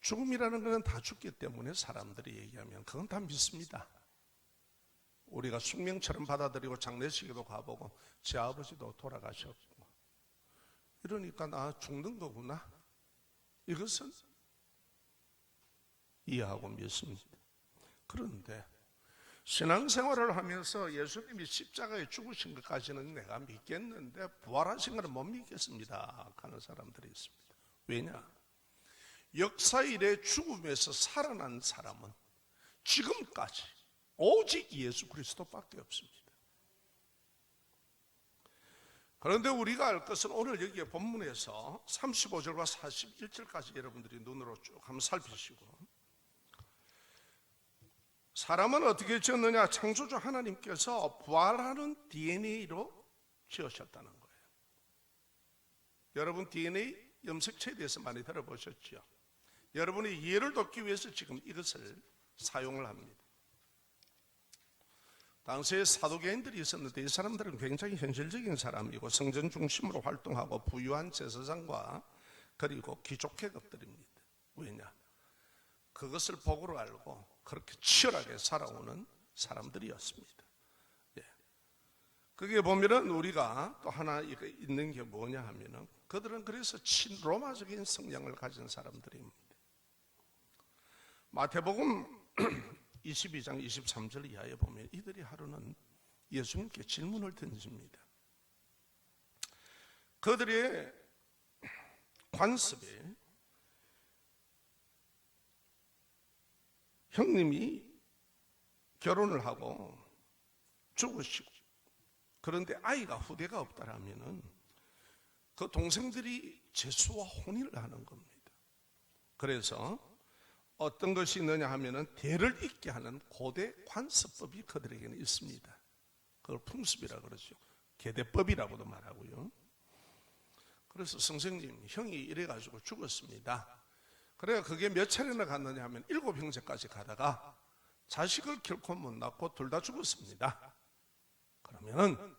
죽음이라는 것은 다 죽기 때문에 사람들이 얘기하면 그건 다 믿습니다. 우리가 숙명처럼 받아들이고 장례식에도 가보고 제 아버지도 돌아가셨고 이러니까 나 죽는 거구나. 이것은 이해하고 믿습니다. 그런데 신앙생활을 하면서 예수님이 십자가에 죽으신 것까지는 내가 믿겠는데 부활하신 것은 못 믿겠습니다 하는 사람들이 있습니다. 왜냐? 역사 이래 죽음에서 살아난 사람은 지금까지 오직 예수 그리스도밖에 없습니다. 그런데 우리가 알 것은 오늘 여기에 본문에서 35절과 41절까지 여러분들이 눈으로 쭉 한번 살피시고, 사람은 어떻게 지었느냐? 창조주 하나님께서 부활하는 DNA로 지으셨다는 거예요. 여러분 DNA 염색체에 대해서 많이 들어보셨죠? 여러분의 이해를 돕기 위해서 지금 이것을 사용을 합니다. 당시에 사도계인들이 있었는데 이 사람들은 굉장히 현실적인 사람이고 성전 중심으로 활동하고 부유한 제사장과 그리고 귀족계급들입니다. 왜냐? 그것을 복으로 알고 그렇게 치열하게 살아오는 사람들이었습니다. 예. 그게 보면은 우리가 또 하나 있는 게 뭐냐 하면은 그들은 그래서 친로마적인 성향을 가진 사람들입니다. 마태복음 22장 23절 이하에 보면 이들이 하루는 예수님께 질문을 던집니다. 그들의 관습에 형님이 결혼을 하고 죽으시고 그런데 아이가 후대가 없다라면은 그 동생들이 제수와 혼인을 하는 겁니다. 그래서 어떤 것이 있느냐 하면은 대를 잇게 하는 고대 관습법이 그들에게는 있습니다. 그걸 풍습이라 그러죠. 계대법이라고도 말하고요. 그래서 선생님, 형이 이래가지고 죽었습니다. 그래야 그게 몇 차례나 갔느냐 하면 7형제까지 가다가 자식을 결코 못 낳고 둘 다 죽었습니다. 그러면은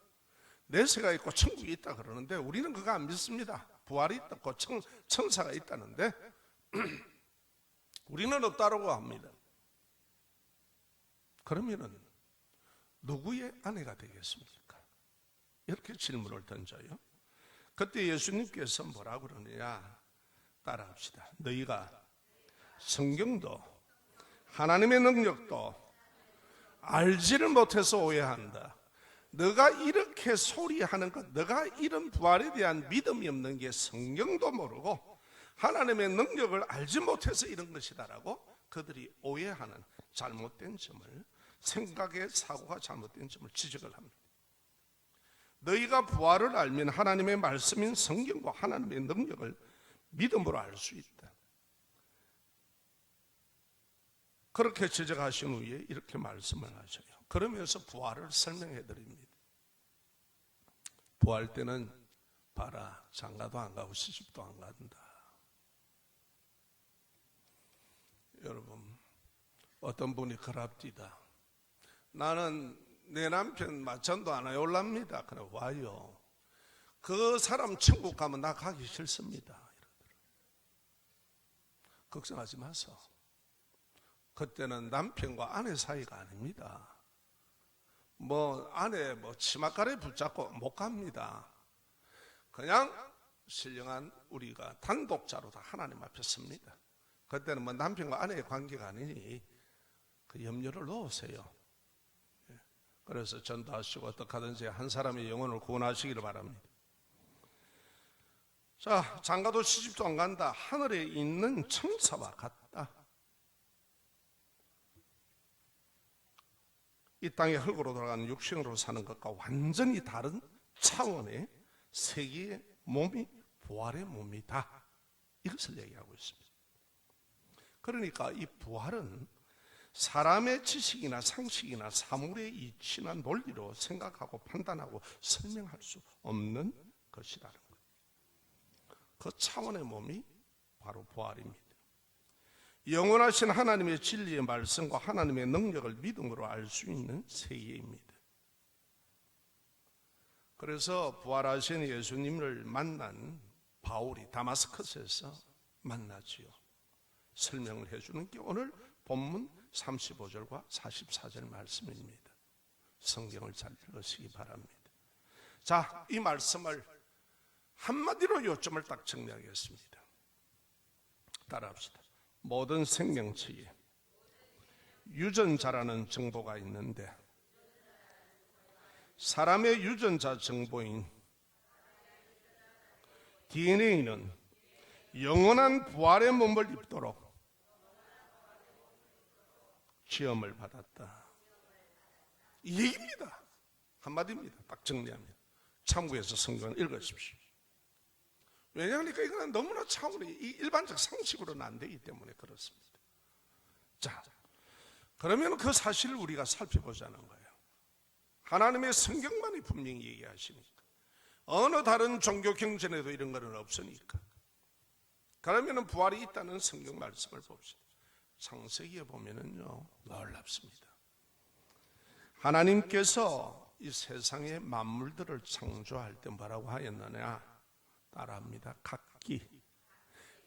내세가 있고 천국이 있다 그러는데 우리는 그거 안 믿습니다. 부활이 있고 천사가 있다는데 우리는 없다라고 합니다. 그러면은 누구의 아내가 되겠습니까? 이렇게 질문을 던져요. 그때 예수님께서 뭐라고 그러느냐? 따라합시다. 너희가 성경도 하나님의 능력도 알지를 못해서 오해한다. 너가 이렇게 소리하는 것, 너가 이런 부활에 대한 믿음이 없는 게 성경도 모르고 하나님의 능력을 알지 못해서 이런 것이다라고 그들이 오해하는 잘못된 점을, 생각의 사고가 잘못된 점을 지적을 합니다. 너희가 부활을 알면 하나님의 말씀인 성경과 하나님의 능력을 믿음으로 알 수 있다. 그렇게 지적하신 후에 이렇게 말씀을 하셔요. 그러면서 부활을 설명해 드립니다. 부활 때는 봐라, 장가도 안 가고 시집도 안 간다. 여러분, 어떤 분이 그럽디다. 나는 내 남편 마찬도 안 와요. 올랍니다. 그래 와요. 그 사람 천국 가면 나 가기 싫습니다. 이러더라고요. 걱정하지 마소. 그때는 남편과 아내 사이가 아닙니다. 아내 치맛가래 붙잡고 못 갑니다. 그냥 신령한 우리가 단독자로 다 하나님 앞에 섭니다. 그때는 남편과 아내의 관계가 아니니 그 염려를 놓으세요. 그래서 전도하시고 어떻게 하든지 한 사람의 영혼을 구원하시기를 바랍니다. 자, 장가도 시집도 안 간다. 하늘에 있는 천사와 같다. 이 땅의 흙으로 돌아가는 육신으로 사는 것과 완전히 다른 차원의 세계의 몸이 부활의 몸이다. 이것을 얘기하고 있습니다. 그러니까 이 부활은 사람의 지식이나 상식이나 사물의 이치나 논리로 생각하고 판단하고 설명할 수 없는 것이라는 거예요. 그 차원의 몸이 바로 부활입니다. 영원하신 하나님의 진리의 말씀과 하나님의 능력을 믿음으로 알 수 있는 세계입니다. 그래서 부활하신 예수님을 만난 바울이 다마스커스에서 만나지요. 설명을 해주는 게 오늘 본문 35절과 44절 말씀입니다. 성경을 잘 읽으시기 바랍니다. 자, 이 말씀을 한마디로 요점을 딱 정리하겠습니다. 따라합시다. 모든 생명체에 유전자라는 정보가 있는데 사람의 유전자 정보인 DNA는 영원한 부활의 몸을 입도록 시험을 받았다. 이 얘기입니다. 한마디입니다. 딱 정리합니다. 참고해서 성경을 읽으십시오. 왜냐하니까 이거는 너무나 차원이 일반적 상식으로는 안 되기 때문에 그렇습니다. 자, 그러면 그 사실을 우리가 살펴보자는 거예요. 하나님의 성경만이 분명히 얘기하시니까 어느 다른 종교 경전에도 이런 거는 없으니까. 그러면 부활이 있다는 성경 말씀을 봅시다. 창세기에 보면은요 놀랍습니다. 하나님께서 이 세상의 만물들을 창조할 때 뭐라고 하였느냐? 따라합니다. 각기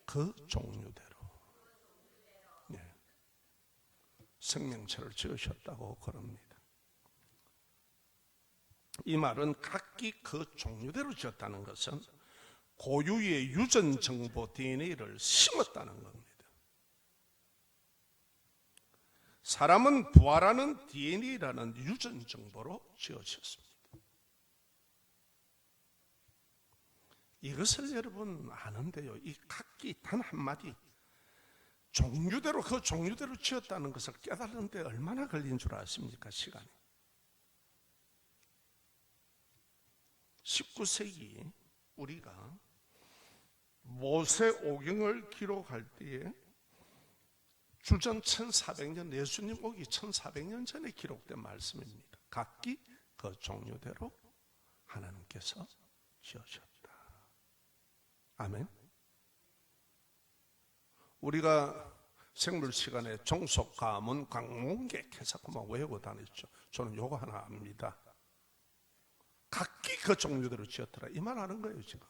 그 종류대로 생명체를 지으셨다고 그럽니다. 이 말은 각기 그 종류대로 지었다는 것은 고유의 유전 정보 DNA를 심었다는 겁니다. 사람은 부활하는 DNA라는 유전 정보로 지어졌습니다. 이것을 여러분 아는데요, 이 각기 단 한마디 종류대로 그 종류대로 지었다는 것을 깨달는데 얼마나 걸린 줄 아십니까? 시간이. 19세기 우리가 모세오경을 기록할 때에 주전 1400년 예수님 오기 1400년 전에 기록된 말씀입니다. 각기 그 종류대로 하나님께서 지으셨다. 아멘. 우리가 생물 시간에 종속, 가문, 광문객 해서 그만 외우고 다녔죠. 저는 요거 하나 압니다. 각기 그 종류대로 지었더라 이 말 하는 거예요 지금.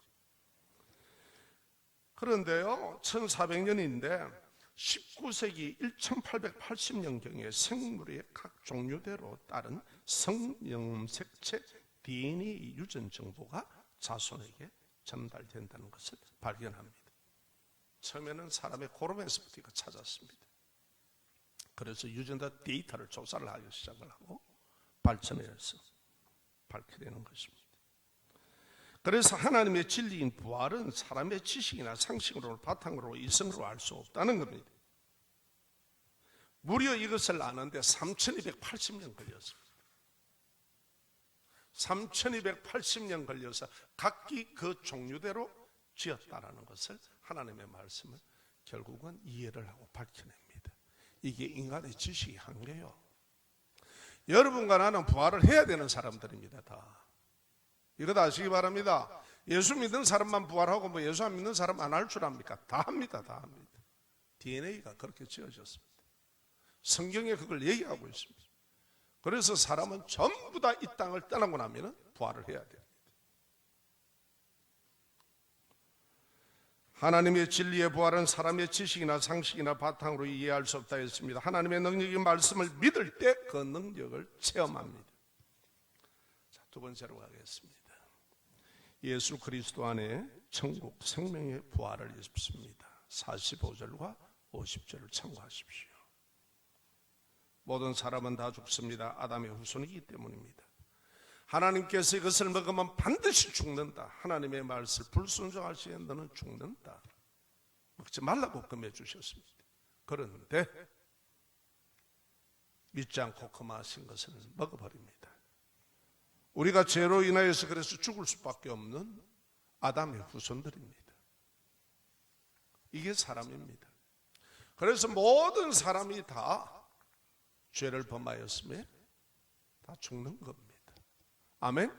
그런데요 1400년인데 19세기 1880년경에 생물의 각 종류대로 따른 성염색체 DNA 유전 정보가 자손에게 전달된다는 것을 발견합니다. 처음에는 사람의 고름에서부터 이거 찾았습니다. 그래서 유전자 데이터를 조사를 하기 시작을 하고 발전해서 밝혀내는 것입니다. 그래서 하나님의 진리인 부활은 사람의 지식이나 상식으로 바탕으로 이성으로 알 수 없다는 겁니다. 무려 이것을 아는데 3280년 걸렸습니다. 3280년 걸려서 각기 그 종류대로 지었다라는 것을 하나님의 말씀을 결국은 이해를 하고 밝혀냅니다. 이게 인간의 지식이 한계요. 여러분과 나는 부활을 해야 되는 사람들입니다. 다. 이거 다 아시기 바랍니다. 예수 믿는 사람만 부활하고 뭐 예수 안 믿는 사람 안 할 줄 압니까? 다 합니다. 다 합니다. DNA가 그렇게 지어졌습니다. 성경에 그걸 얘기하고 있습니다. 그래서 사람은 전부 다 이 땅을 떠나고 나면 부활을 해야 됩니다. 하나님의 진리의 부활은 사람의 지식이나 상식이나 바탕으로 이해할 수 없다 했습니다. 하나님의 능력의 말씀을 믿을 때 그 능력을 체험합니다. 자, 두 번째로 가겠습니다. 예수 그리스도 안에 천국 생명의 부활을 입습니다. 45절과 50절을 참고하십시오. 모든 사람은 다 죽습니다. 아담의 후손이기 때문입니다. 하나님께서 이것을 먹으면 반드시 죽는다. 하나님의 말씀을 불순종할 시에 너는 죽는다. 먹지 말라고 금해 주셨습니다. 그런데 믿지 않고 금하신 것을 먹어버립니다. 우리가 죄로 인하여서 그래서 죽을 수밖에 없는 아담의 후손들입니다. 이게 사람입니다. 그래서 모든 사람이 다 죄를 범하였음에 다 죽는 겁니다. 아멘.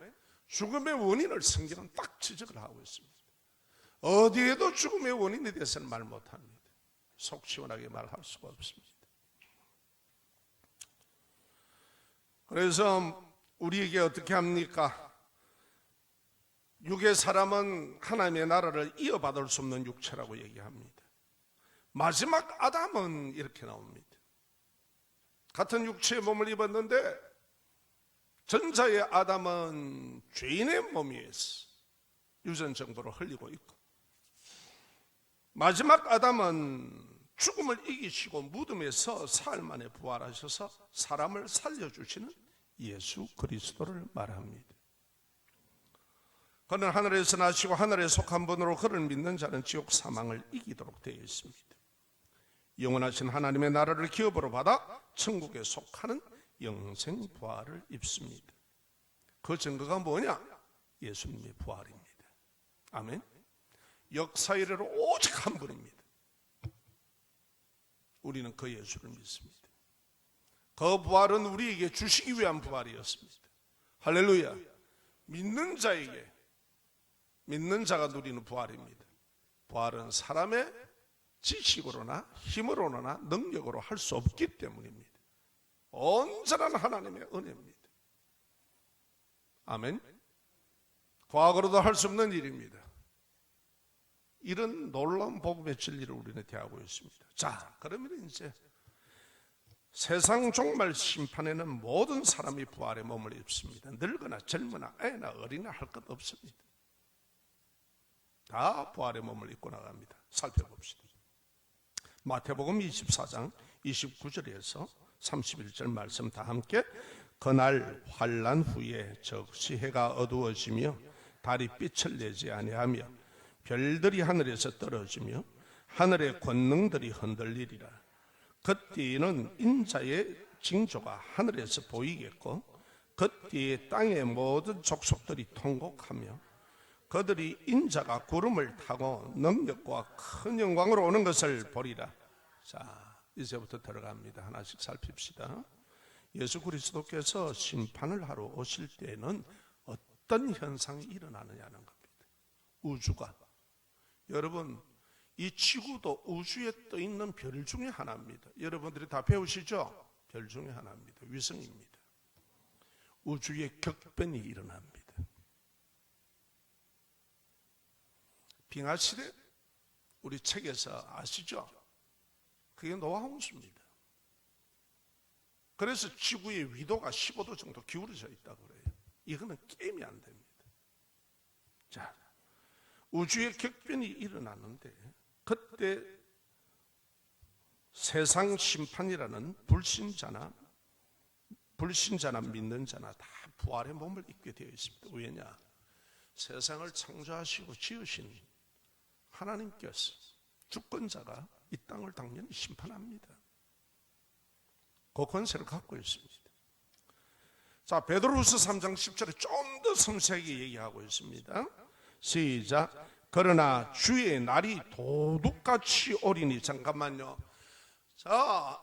죽음의 원인을 성경은 딱 지적을 하고 있습니다. 어디에도 죽음의 원인에 대해서는 말 못합니다. 속 시원하게 말할 수가 없습니다. 그래서 우리에게 어떻게 합니까? 육의 사람은 하나님의 나라를 이어받을 수 없는 육체라고 얘기합니다. 마지막 아담은 이렇게 나옵니다. 같은 육체의 몸을 입었는데 전자의 아담은 죄인의 몸 위에서 유전정보를 흘리고 있고, 마지막 아담은 죽음을 이기시고 무덤에서 사흘 만에 부활하셔서 사람을 살려주시는 예수 그리스도를 말합니다. 그는 하늘에서 나시고 하늘에 속한 분으로 그를 믿는 자는 지옥 사망을 이기도록 되어 있습니다. 영원하신 하나님의 나라를 기업으로 받아 천국에 속하는 영생 부활을 입습니다. 그 증거가 뭐냐? 예수님의 부활입니다. 아멘. 역사 이래로 오직 한 분입니다. 우리는 그 예수를 믿습니다. 그 부활은 우리에게 주시기 위한 부활이었습니다. 할렐루야. 믿는 자에게, 믿는 자가 누리는 부활입니다. 부활은 사람의 지식으로나 힘으로나 능력으로 할 수 없기 때문입니다. 온전한 하나님의 은혜입니다. 아멘. 과거로도 할 수 없는 일입니다. 이런 놀라운 복음의 진리를 우리는 대하고 있습니다. 자, 그러면 이제 세상 종말 심판에는 모든 사람이 부활의 몸을 입습니다. 늙거나 젊으나 애나 어리나 할 것 없습니다. 다 부활의 몸을 입고 나갑니다. 살펴봅시다. 마태복음 24장 29절에서 31절 말씀 다 함께. 그날 환난 후에 적시 해가 어두워지며 달이 빛을 내지 아니하며 별들이 하늘에서 떨어지며 하늘의 권능들이 흔들리리라. 그때에는 인자의 징조가 하늘에서 보이겠고 그때에 땅의 모든 족속들이 통곡하며 그들이 인자가 구름을 타고 능력과 큰 영광으로 오는 것을 보리라. 자, 이제부터 들어갑니다. 하나씩 살핍시다. 예수 그리스도께서 심판을 하러 오실 때에는 어떤 현상이 일어나느냐는 겁니다. 우주가, 여러분, 이 지구도 우주에 떠 있는 별 중에 하나입니다. 여러분들이 다 배우시죠? 별 중에 하나입니다. 위성입니다. 우주의 격변이 일어납니다. 빙하시대, 우리 책에서 아시죠? 그게 노아 홍수입니다. 그래서 지구의 위도가 15도 정도 기울어져 있다고 그래요. 이거는 게임이 안 됩니다. 자, 우주의 격변이 일어났는데 그때 세상 심판이라는 불신자나 믿는 자나 다 부활의 몸을 입게 되어 있습니다. 왜냐? 세상을 창조하시고 지으신 하나님께서 주권자가 이 땅을 당연히 심판합니다. 그 권세를 갖고 있습니다. 자, 베드로후서 3장 10절에 좀 더 섬세하게 얘기하고 있습니다. 시작. 그러나 주의 날이 도둑같이 오리니. 잠깐만요. 자,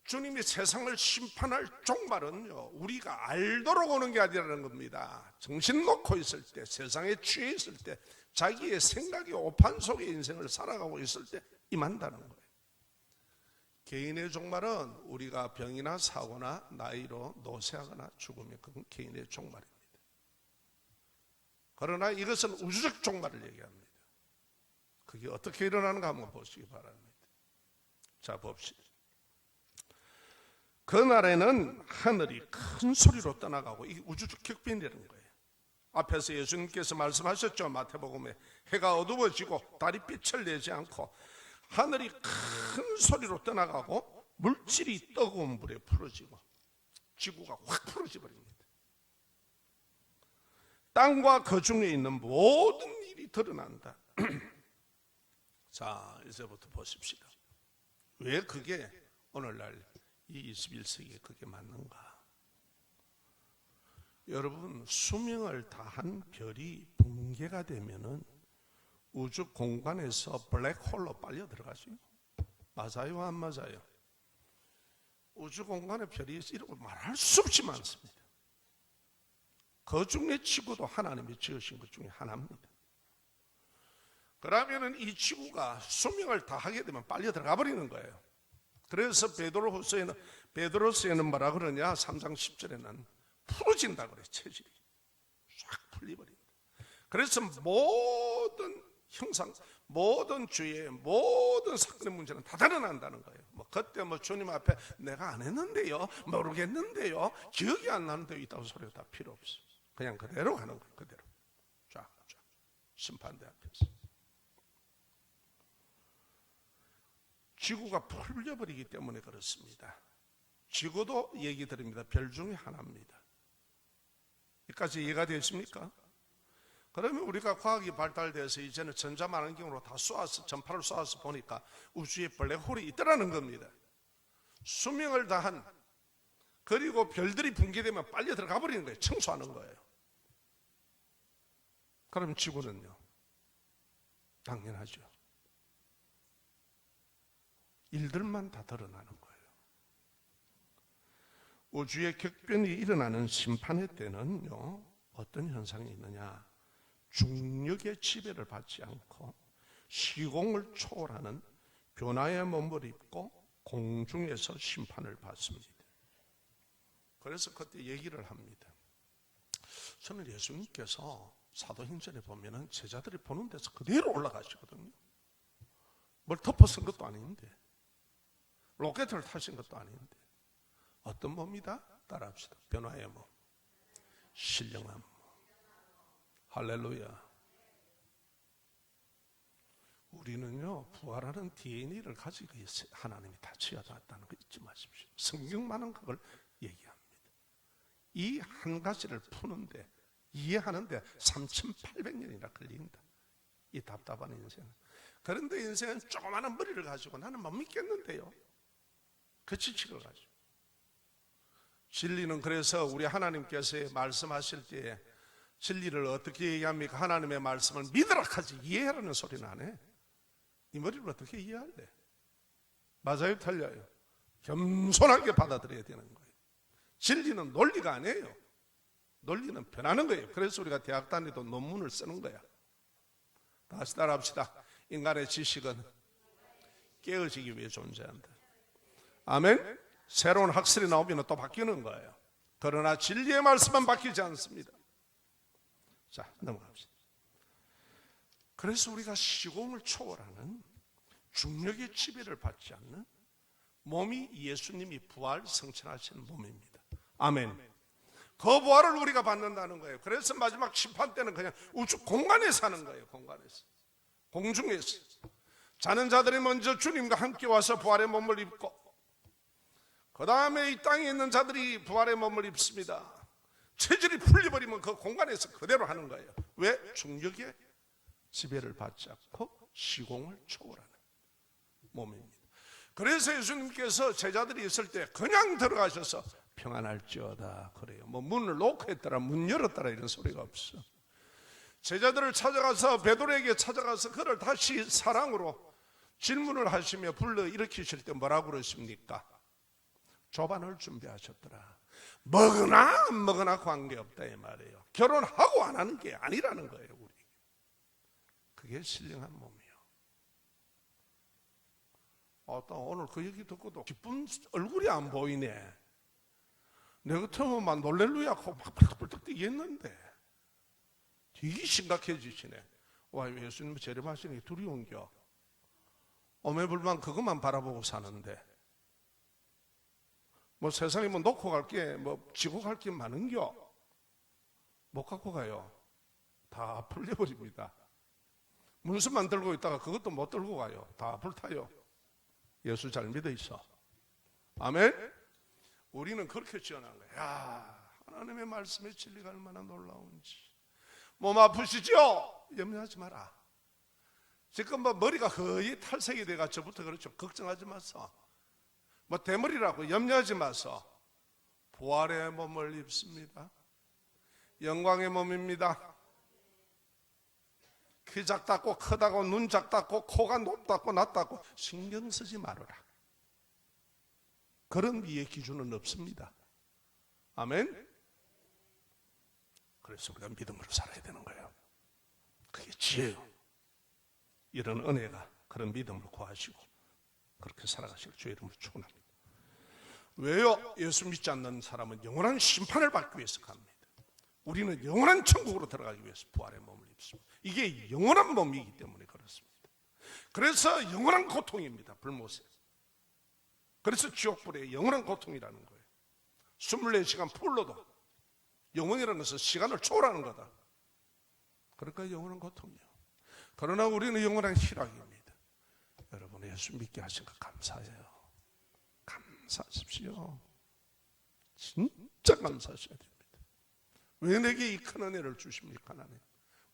주님이 세상을 심판할 종말은요, 우리가 알도록 오는 게 아니라는 겁니다. 정신 놓고 있을 때, 세상에 취해 있을 때, 자기의 생각의 오판 속의 인생을 살아가고 있을 때 임한다는 거예요. 개인의 종말은 우리가 병이나 사고나 나이로 노쇠하거나 죽으면 그건 개인의 종말입니다. 그러나 이것은 우주적 종말을 얘기합니다. 그게 어떻게 일어나는가 한번 보시기 바랍니다. 자, 봅시다. 그날에는 하늘이 큰 소리로 떠나가고, 이게 우주적 격변이라는 거예요. 앞에서 예수님께서 말씀하셨죠. 마태복음에 해가 어두워지고 달이 빛을 내지 않고 하늘이 큰 소리로 떠나가고 물질이 뜨거운 물에 풀어지고 지구가 확 풀어져 버립니다. 땅과 그 중에 있는 모든 일이 드러난다. 자, 이제부터 보십시다. 왜 그게 오늘날 이 21세기에 그게 맞는가? 여러분, 수명을 다한 별이 붕괴가 되면은 우주 공간에서 블랙홀로 빨려 들어가죠. 맞아요, 안 맞아요? 우주 공간의 별이 이라고 말할 수 없이 많습니다. 그 중에 지구도 하나님이 지으신 것 중에 하나입니다. 그러면은 이 지구가 수명을 다하게 되면 빨려 들어가 버리는 거예요. 그래서 베드로서에는 뭐라 그러냐? 3장 10절에는 풀어진다 그래. 체질이 쫙 풀려버립니다. 그래서 모든 형상, 모든 주의 모든 사건의 문제는 다 드러난다는 거예요. 뭐 그때 뭐 주님 앞에 내가 안 했는데요, 모르겠는데요, 기억이 안 나는데 있다고 소리가 다 필요 없어. 그냥 그대로 가는 거예요. 그대로 쫙 심판대 앞에서. 지구가 풀려버리기 때문에 그렇습니다. 지구도 얘기 드립니다. 별 중에 하나입니다. 여기까지 이해가 되십니까? 그러면 우리가 과학이 발달돼서 이제는 전자만원경으로 다 쏘아서 전파를 쏘아서 보니까 우주에 블랙홀이 있더라는 겁니다. 수명을 다한, 그리고 별들이 붕괴되면 빨리 들어가 버리는 거예요. 청소하는 거예요. 그럼 지구는요? 당연하죠. 일들만 다 드러나는 거예요. 우주의 격변이 일어나는 심판의 때는요, 어떤 현상이 있느냐? 중력의 지배를 받지 않고 시공을 초월하는 변화의 몸을 입고 공중에서 심판을 받습니다. 그래서 그때 얘기를 합니다. 저는 예수님께서 사도행전에 보면은 제자들이 보는 데서 그대로 올라가시거든요. 뭘 덮어 쓴 것도 아닌데, 로켓을 타신 것도 아닌데, 어떤 몸이다? 따라합시다. 변화의 몸, 신령한 몸. 할렐루야. 우리는요, 부활하는 DNA를 가지고 하나님이 다 지어놨다는 거 잊지 마십시오. 성경만은 그걸 얘기합니다. 이 한 가지를 푸는데, 이해하는데 3,800년이나 걸린다. 이 답답한 인생은. 그런데 인생은 조그마한 머리를 가지고 나는 못 믿겠는데요, 그 지식을 가지고. 진리는 그래서 우리 하나님께서 말씀하실 때에 진리를 어떻게 얘기합니까? 하나님의 말씀을 믿으라 하지 이해하라는 소리는 안 해. 이 머리를 어떻게 이해할래? 맞아요, 틀려요? 겸손하게 받아들여야 되는 거예요. 진리는 논리가 아니에요. 논리는 변하는 거예요. 그래서 우리가 대학 다니도 논문을 쓰는 거야. 다시 따라합시다. 인간의 지식은 깨어지기 위해 존재한다. 아멘? 새로운 학설이 나오면 또 바뀌는 거예요. 그러나 진리의 말씀은 바뀌지 않습니다. 자, 넘어갑시다. 그래서 우리가 시공을 초월하는 중력의 지배를 받지 않는 몸이 예수님이 부활 성천하시는 몸입니다. 아멘. 그 부활을 우리가 받는다는 거예요. 그래서 마지막 심판 때는 그냥 우주 공간에서 사는 거예요. 공간에서, 공중에서. 자는 자들이 먼저 주님과 함께 와서 부활의 몸을 입고, 그 다음에 이 땅에 있는 자들이 부활의 몸을 입습니다. 체질이 풀려버리면 그 공간에서 그대로 하는 거예요. 왜? 중력의 지배를 받지 않고 시공을 초월하는 몸입니다. 그래서 예수님께서 제자들이 있을 때 그냥 들어가셔서 평안할지어다 그래요. 뭐 문을 놓고 했더라, 문 열었더라 이런 소리가 없어. 제자들을 찾아가서, 베드로에게 찾아가서 그를 다시 사랑으로 질문을 하시며 불러 일으키실 때 뭐라고 그러십니까? 조반을 준비하셨더라. 먹으나 안 먹으나 관계없다 이 말이에요. 결혼하고 안 하는 게 아니라는 거예요. 우리 그게 신령한 몸이에요. 오늘 그 얘기 듣고도 기쁜 얼굴이 안 보이네. 내 같으면 막 놀렐루야 하고 막 펄떡펄떡 뛰겠는데 되게 심각해지시네. 와, 예수님 재림하시는 게 두려운겨. 오매불만 그것만 바라보고 사는데 뭐 세상에 뭐 놓고 갈 게, 뭐 지고 갈 게 많은겨. 못 갖고 가요. 다 풀려버립니다. 문수만 들고 있다가 그것도 못 들고 가요. 다 불타요. 예수 잘 믿어 있어. 아멘. 우리는 그렇게 지어난 거야. 야, 하나님의 말씀의 진리가 얼마나 놀라운지. 몸 아프시죠? 염려하지 마라. 지금 뭐 머리가 거의 탈색이 돼가 저부터 그렇죠. 걱정하지 마서. 뭐 대머리라고 염려하지 마서. 부활의 몸을 입습니다. 영광의 몸입니다. 키 작다고 크다고 눈 작다고 코가 높다고 낮다고 신경 쓰지 말아라. 그런 미의 기준은 없습니다. 아멘. 그래서 우리가 믿음으로 살아야 되는 거예요. 그게 지혜요. 이런 은혜가 그런 믿음을 구하시고 그렇게 살아가실 주의 이름으로 축원합니다. 왜요? 예수 믿지 않는 사람은 영원한 심판을 받기 위해서 갑니다. 우리는 영원한 천국으로 들어가기 위해서 부활의 몸을 입습니다. 이게 영원한 몸이기 때문에 그렇습니다. 그래서 영원한 고통입니다. 불못에. 그래서 지옥불에 영원한 고통이라는 거예요. 24시간 풀로도 영원이라는 것은 시간을 초월하는 거다. 그러니까 영원한 고통이요. 그러나 우리는 영원한 희락입니다. 여러분 예수 믿게 하신 거 감사해요. 감사하십시오. 진짜 감사하셔야 됩니다. 왜 내게 이 큰 은혜를 주십니까? 하나님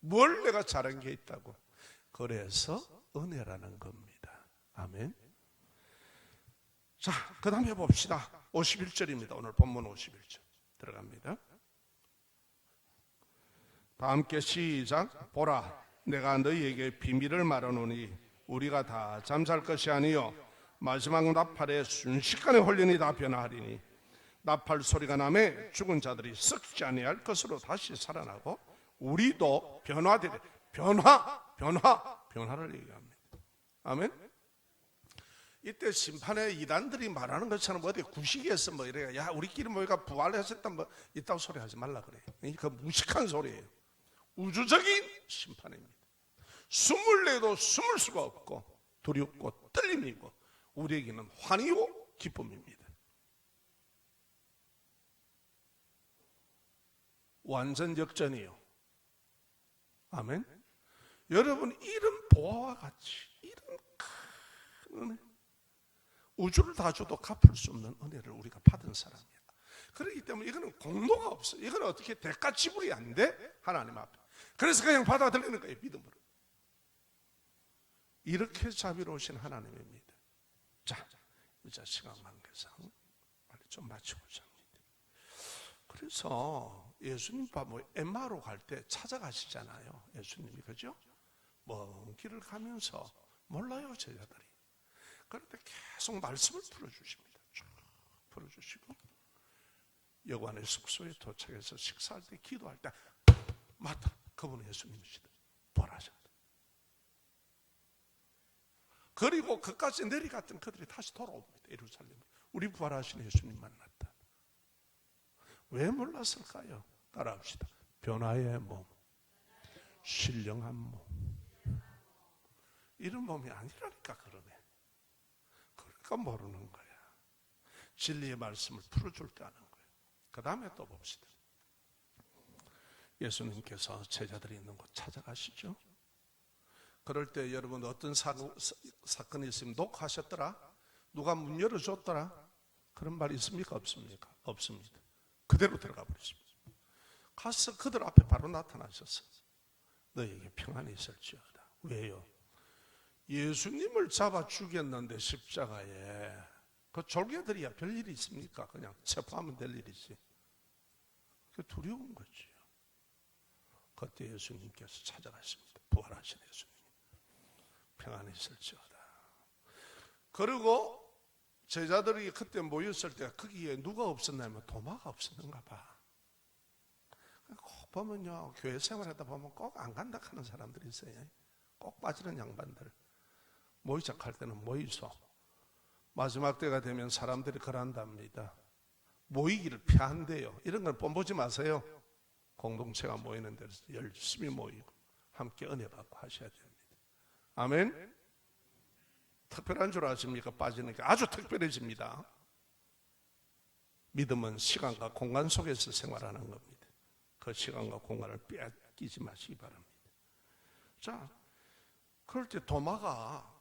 뭘 내가 잘한 게 있다고. 그래서 은혜라는 겁니다. 아멘. 자, 그 다음에 봅시다. 51절입니다. 오늘 본문 51절 들어갑니다. 다 함께 시작. 보라, 내가 너희에게 비밀을 말하노니 우리가 다 잠잘 것이 아니요 마지막 나팔에 순식간에 홀연히 다 변화하리니 나팔 소리가 나매 죽은 자들이 썩지 아니할 것으로 다시 살아나고 우리도 변화되리. 변화를 얘기합니다. 아멘. 이때 심판의 이단들이 말하는 것처럼 어디 구식에서 뭐 이래요. 야, 우리끼리 뭐가 부활하셨다 뭐 이따고 소리 하지 말라 그래요. 그 무식한 소리예요. 우주적인 심판입니다. 숨을 내도 숨을 수가 없고 두렵고 떨림이고 우리에게는 환희요 기쁨입니다. 완전 역전이요. 아멘. 여러분 이런 보화와 같이 이런 큰 은혜, 우주를 다 줘도 갚을 수 없는 은혜를 우리가 받은 사람이야. 그렇기 때문에 이거는 공로가 없어. 이거는 어떻게 대가 지불이 안 돼? 하나님 앞에. 그래서 그냥 받아들이는 거예요. 믿음으로. 이렇게 자비로우신 하나님입니다. 자, 이제 시간 관계상 빨리 좀 마치고자 합니다. 그래서 예수님 뭐 엠마오로 갈 때 찾아가시잖아요. 예수님이. 그죠? 먼 길을 가면서 몰라요 제자들이. 그런데 계속 말씀을 풀어주십니다. 쭉 풀어주시고 여관의 숙소에 도착해서 식사할 때 기도할 때 맞다, 그분은 예수님이시다. 부활하셨다. 그리고 그까지 내려갔던 그들이 다시 돌아옵니다. 예루살렘에. 우리 부활하신 예수님 만났다. 왜 몰랐을까요? 따라합시다. 변화의 몸, 신령한 몸. 이런 몸이 아니라니까 그러네. 그러니까 모르는 거야. 진리의 말씀을 풀어줄 때 하는 거예요. 그 다음에 또 봅시다. 예수님께서 제자들이 있는 곳 찾아가시죠. 그럴 때 여러분 어떤 사건이 있으면 녹화하셨더라? 누가 문 열어줬더라? 그런 말이 있습니까? 없습니까? 없습니다. 그대로 들어가 버렸습니다. 가서 그들 앞에 바로 나타나셔서 너에게 평안이 있을지어다. 왜요? 예수님을 잡아 죽였는데 십자가에 그 졸개들이야 별일이 있습니까? 그냥 체포하면 될 일이지. 그 두려운 거지요. 그때 예수님께서 찾아가십니다. 부활하신 예수님. 평안이 있을지어다. 그리고 제자들이 그때 모였을 때 거기에 누가 없었냐면 도마가 없었는가 봐. 꼭 보면요, 교회 생활하다 보면 꼭 안 간다 하는 사람들이 있어요. 꼭 빠지는 양반들. 모이자 할 때는 모이소. 마지막 때가 되면 사람들이 그런답니다. 모이기를 피한대요. 이런 걸 뻔보지 마세요. 공동체가 모이는 데서 열심히 모이고 함께 은혜 받고 하셔야 됩니다. 아멘. 특별한 줄 아십니까? 빠지는 게 아주 특별해집니다. 믿음은 시간과 공간 속에서 생활하는 겁니다. 그 시간과 공간을 빼앗기지 마시기 바랍니다. 자, 그럴 때 도마가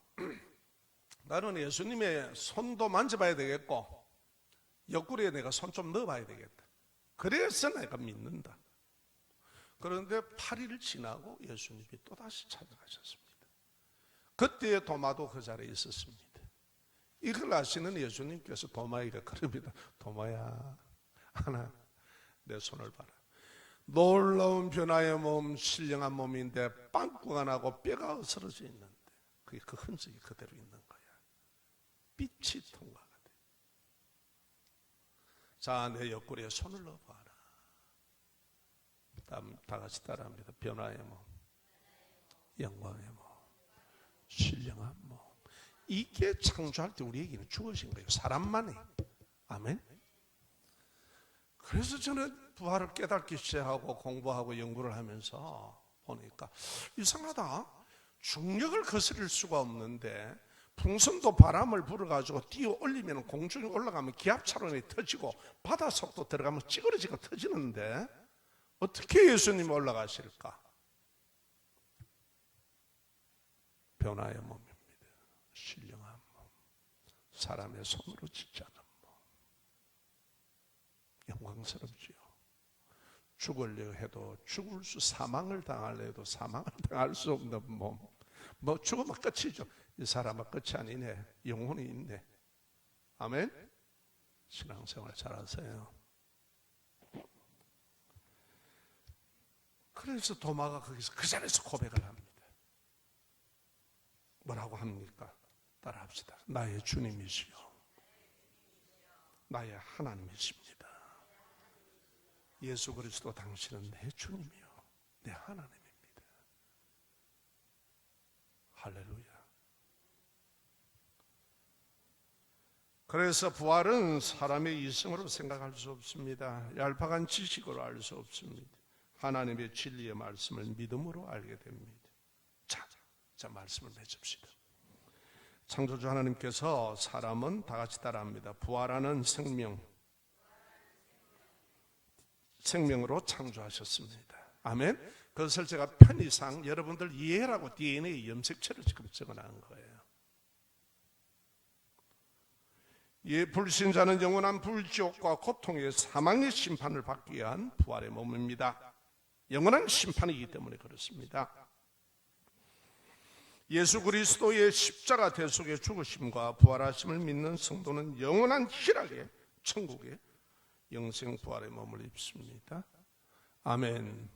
나는 예수님의 손도 만져봐야 되겠고 옆구리에 내가 손 좀 넣어봐야 되겠다. 그래서 내가 믿는다. 그런데 8일 지나고 예수님이 또다시 찾아가셨습니다. 그때의 도마도 그 자리에 있었습니다. 이걸 아시는 예수님께서 도마에게 그럽니다. 도마야, 하나 내 손을 봐라. 놀라운 변화의 몸, 신령한 몸인데 빵꾸가 나고 뼈가 으스러져 있는데 그게 그 흔적이 그대로 있는 거야. 빛이 통과가 돼. 자, 내 옆구리에 손을 넣어봐라. 다 같이 따라합니다. 변화의 몸, 영광의 몸, 신령한 몸. 이게 창조할 때 우리에게는 주어진 거예요. 사람만이. 아멘. 그래서 저는 부활을 깨닫기 시작하고 공부하고 연구를 하면서 보니까 이상하다. 중력을 거스릴 수가 없는데 풍선도 바람을 불어가지고 띄워 올리면 공중에 올라가면 기압차론이 터지고 바다 속도 들어가면 찌그러지고 터지는데 어떻게 예수님이 올라가실까? 변화의 몸입니다. 신령한 몸, 사람의 손으로 짓지 않은 몸, 영광스럽지요. 죽으려 해도 사망을 당하려 해도 사망을 당할 수 없는 몸. 뭐 죽으면 끝이죠. 이 사람은 끝이 아니네. 영혼이 있네. 아멘. 신앙생활 잘하세요. 그래서 도마가 거기서 그 자리에서 고백을 합니다. 뭐라고 합니까? 따라합시다. 나의 주님이시요 나의 하나님이십니다. 예수 그리스도 당신은 내 주님이요 내 하나님입니다. 할렐루야. 그래서 부활은 사람의 이성으로 생각할 수 없습니다. 얄팍한 지식으로 알 수 없습니다. 하나님의 진리의 말씀을 믿음으로 알게 됩니다. 자 말씀을 맺읍시다. 창조주 하나님께서 사람은 다 같이 따라합니다. 부활하는 생명으로 창조하셨습니다. 아멘. 그것을 제가 편의상 여러분들 이해하라고 DNA 염색체를 지금 적어놓은 거예요. 불신자는 영원한 불지옥과 고통의 사망의 심판을 받기 위한 부활의 몸입니다. 영원한 심판이기 때문에 그렇습니다. 예수 그리스도의 십자가 대속의 죽으심과 부활하심을 믿는 성도는 영원한 희락의 천국의 영생 부활의 몸을 입습니다. 아멘.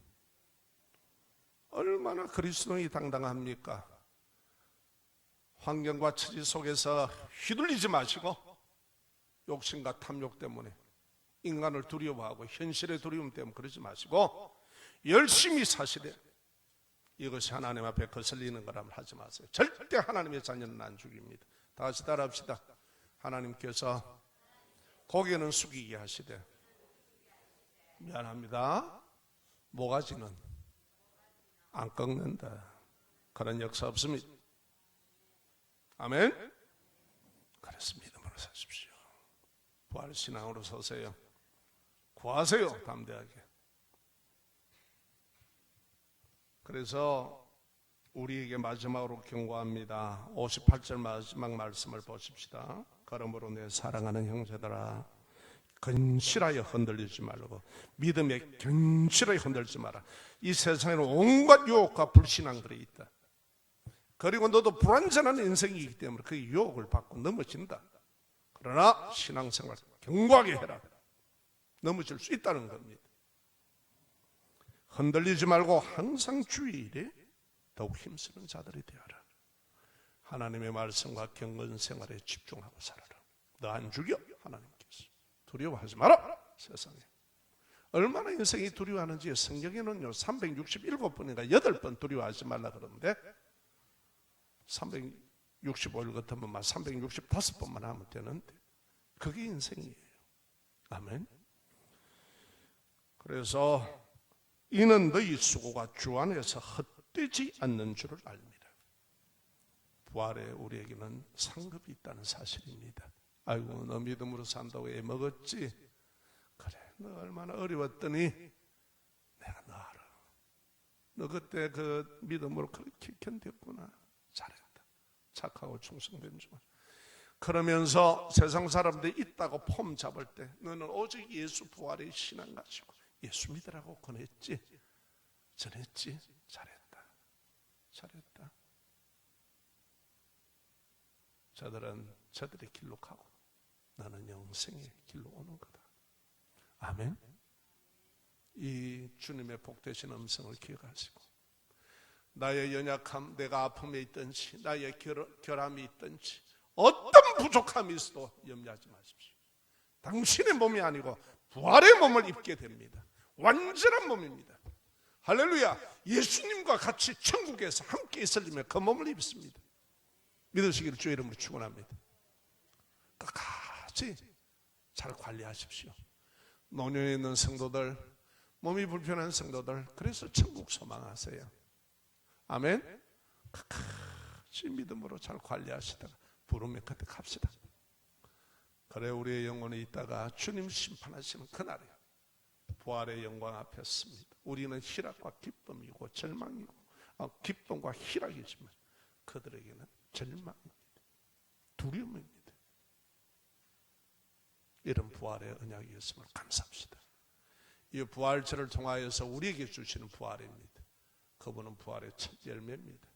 얼마나 그리스도인이 당당합니까? 환경과 처지 속에서 휘둘리지 마시고 욕심과 탐욕 때문에 인간을 두려워하고 현실의 두려움 때문에 그러지 마시고 열심히 사시되 이것이 하나님 앞에 거슬리는 거라면 하지 마세요. 절대 하나님의 자녀는 안 죽입니다. 다 같이 따라합시다. 하나님께서 고개는 숙이게 하시되 미안합니다. 모가지는 안 꺾는다. 그런 역사 없습니다. 아멘. 그래서 믿음으로 사십시오. 부활신앙으로 서세요. 구하세요. 담대하게. 그래서 우리에게 마지막으로 경고합니다. 58절 마지막 말씀을 보십시다. 그러므로 내 사랑하는 형제들아 근실하여 흔들리지 말고 믿음에 견실하여 흔들지 마라. 이 세상에는 온갖 유혹과 불신앙들이 있다. 그리고 너도 불완전한 인생이기 때문에 그 유혹을 받고 넘어진다. 그러나 신앙생활 견고하게 해라. 넘어질 수 있다는 겁니다. 흔들리지 말고 항상 주일에 더욱 힘쓰는 자들이 되어라. 하나님의 말씀과 경건 생활에 집중하고 살아라. 너 안 죽여 하나님께서. 두려워하지 마라. 세상에 얼마나 인생이 두려워하는지 성경에는요 367번인가 8번 두려워하지 말라 그러는데 365일 같으면 365번만 하면 되는데 그게 인생이에요. 아멘. 그래서 이는 너희 수고가 주 안에서 헛되지 않는 줄을 압니다. 부활에 우리에게는 상급이 있다는 사실입니다. 아이고 너 믿음으로 산다고 애먹었지? 그래 너 얼마나 어려웠더니 내가 너 알아. 너 그때 그 믿음으로 그렇게 견뎠구나. 잘했다. 착하고 충성된 줄. 그러면서 세상 사람들이 있다고 폼 잡을 때 너는 오직 예수 부활의 신앙 가지고 예수 믿으라고 권했지? 전했지? 잘했다. 잘했다. 저들은 저들의 길로 가고 나는 영생의 길로 오는 거다. 아멘. 이 주님의 복되신 음성을 기억하시고 나의 연약함, 내가 아픔에 있든지 나의 결함이 있든지 어떤 부족함이 있어도 염려하지 마십시오. 당신의 몸이 아니고 부활의 몸을 입게 됩니다. 완전한 몸입니다. 할렐루야. 예수님과 같이 천국에서 함께 있으려면 그 몸을 입습니다. 믿으시기를 주의 이름으로 축원합니다. 끝까지 잘 관리하십시오. 노년에 있는 성도들, 몸이 불편한 성도들, 그래서 천국 소망하세요. 아멘. 끝까지 믿음으로 잘 관리하시다가 부름의 끝에 갑시다. 그래 우리의 영혼이 있다가 주님 심판하시는 그날이야. 부활의 영광 앞에 섭니다. 우리는 희락과 기쁨이고 절망이고 기쁨과 희락이지만 그들에게는 절망입니다. 두려움입니다. 이런 부활의 언약이 있음을 감사합시다. 이 부활절을 통하여서 우리에게 주시는 부활입니다. 그분은 부활의 첫 열매입니다.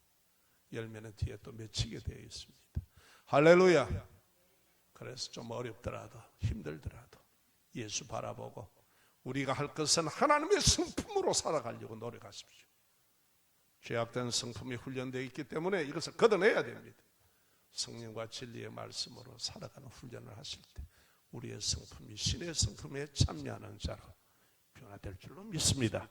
열매는 뒤에 또 맺히게 되어 있습니다. 할렐루야. 그래서 좀 어렵더라도 힘들더라도 예수 바라보고 우리가 할 것은 하나님의 성품으로 살아가려고 노력하십시오. 죄악된 성품이 훈련되어 있기 때문에 이것을 걷어내야 됩니다. 성령과 진리의 말씀으로 살아가는 훈련을 하실 때 우리의 성품이 신의 성품에 참여하는 자로 변화될 줄로 믿습니다.